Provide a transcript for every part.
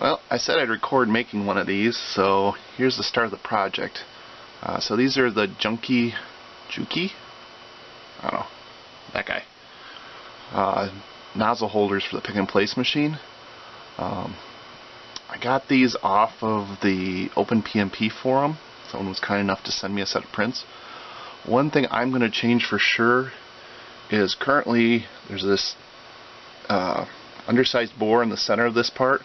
Well, I said I'd record making one of these, so here's the start of the project. So these are the Juki? I don't know, that guy. Nozzle holders for the pick and place machine. I got these off of the OpenPNP forum. Someone was kind enough to send me a set of prints. One thing I'm going to change for sure is currently there's this undersized bore in the center of this part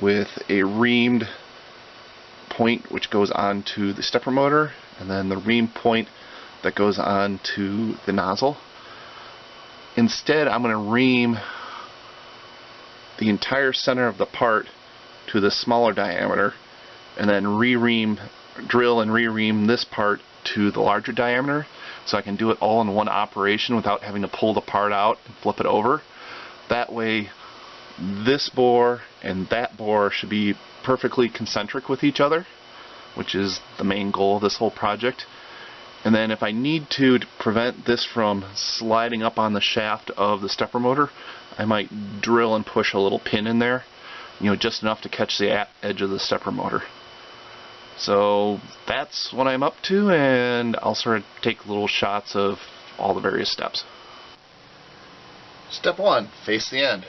with a reamed point which goes onto the stepper motor, and then the reamed point that goes onto the nozzle. Instead, I'm going to ream the entire center of the part to the smaller diameter, and then drill and re-ream this part to the larger diameter, so I can do it all in one operation without having to pull the part out and flip it over. That way, this bore and that bore should be perfectly concentric with each other, which is the main goal of this whole project. And then if I need to prevent this from sliding up on the shaft of the stepper motor, I might drill and push a little pin in there, just enough to catch the edge of the stepper motor. So that's what I'm up to, and I'll sort of take little shots of all the various steps. Step 1, face the end.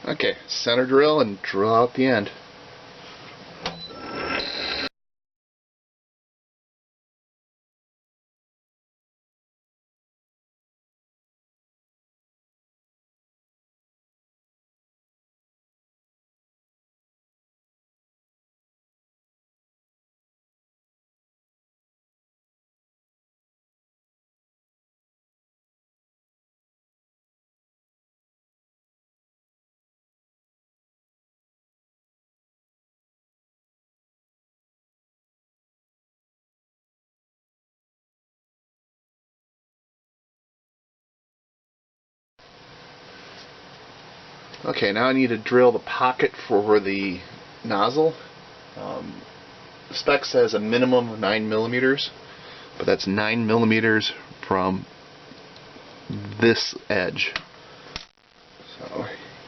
Okay, center drill and drill out the end. Okay, now I need to drill the pocket for the nozzle. The spec says a minimum of 9 millimeters, but that's 9 millimeters from this edge. So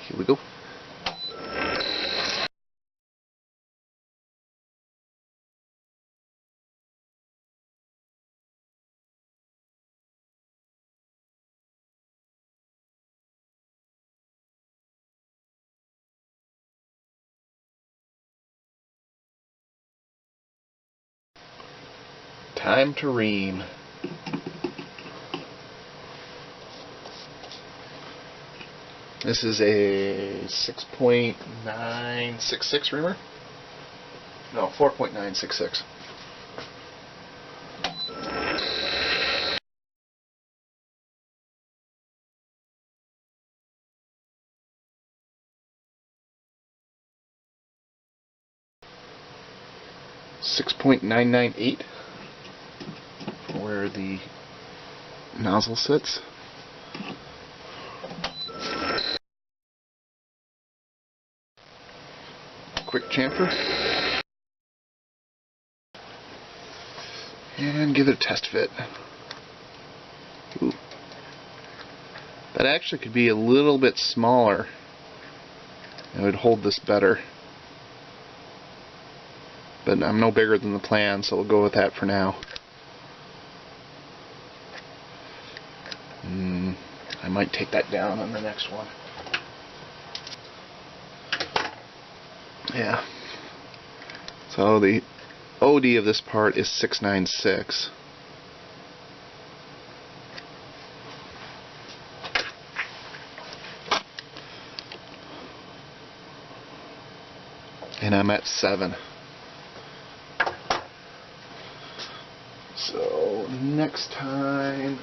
here we go. Time to ream. This is a 6.966 reamer? No, 4.966. .998 where the nozzle sits. Quick chamfer. And give it a test fit. Ooh. That actually could be a little bit smaller. It would hold this better. But I'm no bigger than the plan, so we'll go with that for now. I might take that down on the next one. Yeah. So the OD of this part is 696. And I'm at 7. So next time,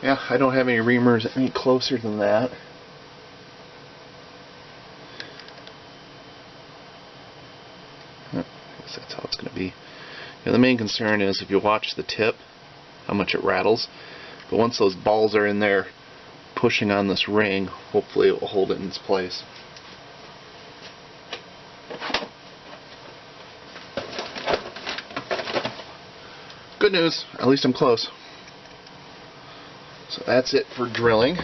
yeah, I don't have any reamers any closer than that. I guess that's how it's going to be. And the main concern is if you watch the tip, how much it rattles. But once those balls are in there pushing on this ring, hopefully it will hold it in its place. Good news, at least I'm close. So that's it for drilling.